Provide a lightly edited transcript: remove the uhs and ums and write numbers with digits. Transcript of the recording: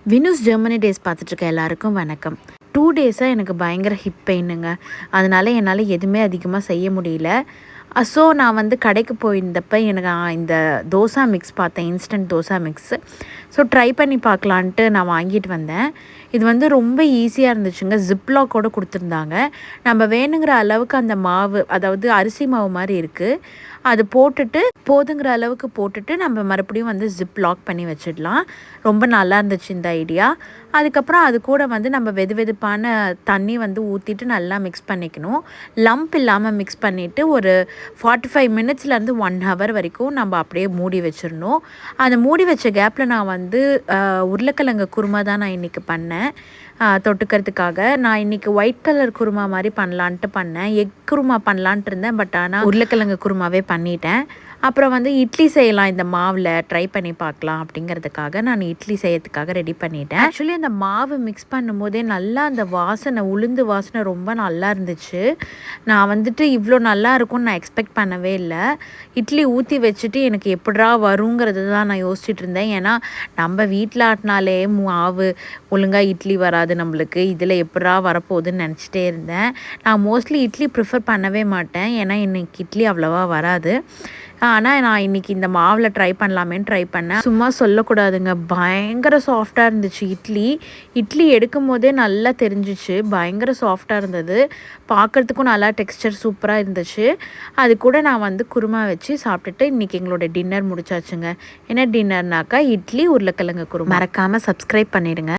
வினூஸ் Germany days பார்த்துட்ருக்க எல்லாருக்கும் வணக்கம். 2 டேஸாக எனக்கு பயங்கர ஹிப் பெயினுங்க. அதனால் என்னால் எதுவுமே அதிகமாக செய்ய முடியல. ஸோ நான் வந்து கடைக்கு போயிருந்தப்போ எனக்கு இந்த தோசா மிக்ஸ் பார்த்தேன், instant dosa mix. So try பண்ணி பார்க்கலான்ட்டு நான் வாங்கிட்டு வந்தேன். இது வந்து ரொம்ப ஈஸியாக இருந்துச்சுங்க. ஜிப்லாக்கோடு கொடுத்துருந்தாங்க. நம்ம வேணுங்கிற அளவுக்கு அந்த மாவு, அதாவது அரிசி மாவு மாதிரி இருக்குது, அது போட்டுட்டு போதுங்கிற அளவுக்கு போட்டுட்டு நம்ம மறுபடியும் வந்து ஜிப் லாக் பண்ணி வச்சிடலாம். ரொம்ப நல்லா இருந்துச்சு இந்த ஐடியா. அதுக்கப்புறம் அது கூட வந்து நம்ம வெதுவெதுப்பான தண்ணி வந்து ஊற்றிட்டு நல்லா மிக்ஸ் பண்ணிக்கணும். லம்ப் இல்லாமல் மிக்ஸ் பண்ணிவிட்டு ஒரு 45 மினிட்ஸ்லேருந்து 1 ஹவர் வரைக்கும் நம்ம அப்படியே மூடி வச்சிடணும். அந்த மூடி வச்ச கேப்பில் நான் வந்து உருளைக்கிழங்கு குருமா தான் நான் இன்றைக்கி பண்ணேன். தொட்டுக்கிறதுக்காக நான் இன்றைக்கி ஒயிட் கலர் குருமா மாதிரி பண்ணலான்ட்டு பண்ணேன். எக் குருமா பண்ணலான்ட்டு இருந்தேன், பட் ஆனால் உருளைக்கிழங்கு குருமாவே பண்ணிட்டேன். அப்புறம் வந்து இட்லி செய்யலாம் இந்த மாவில், ட்ரை பண்ணி பார்க்கலாம் அப்படிங்கிறதுக்காக நான் இட்லி செய்யறதுக்காக ரெடி பண்ணிட்டேன். ஆக்சுவலி அந்த மாவு மிக்ஸ் பண்ணும்போதே நல்லா அந்த வாசனை, உளுந்து வாசனை ரொம்ப நல்லா இருந்துச்சு. நான் வந்துட்டு இவ்வளோ நல்லா இருக்கும்னு நான் எக்ஸ்பெக்ட் பண்ணவே இல்லை. இட்லி ஊற்றி வச்சுட்டு எனக்கு எப்படா வருங்கிறது தான் நான் யோசிச்சுட்டு இருந்தேன். ஏன்னா நம்ம வீட்டில் ஆட்டினாலே மாவு ஒழுங்காக இட்லி வராது நம்மளுக்கு, இதில் எப்படா வரப்போகுதுன்னு நினச்சிட்டே இருந்தேன். நான் மோஸ்ட்லி இட்லி ப்ரிஃபர் பண்ணவே மாட்டேன், ஏன்னா எனக்கு இட்லி அவ்வளோவா வராது. ஆனால் நான் இன்றைக்கி இந்த மாவில் ட்ரை பண்ணலாமேன்னு ட்ரை பண்ணேன். சும்மா சொல்லக்கூடாதுங்க, பயங்கர சாஃப்டாக இருந்துச்சு இட்லி எடுக்கும் போதே நல்லா தெரிஞ்சிச்சு. பயங்கர சாஃப்டாக இருந்தது, பார்க்குறதுக்கும் நல்லா டெக்ஸ்டர் சூப்பராக இருந்துச்சு. அது கூட நான் வந்து குருமா வச்சு சாப்பிட்டுட்டு இன்றைக்கி எங்களோட டின்னர் முடிச்சாச்சுங்க. என்ன டின்னர்னாக்கா இட்லி, உருளைக்கிழங்கு குருமா. மறக்காமல் சப்ஸ்கிரைப் பண்ணிவிடுங்க.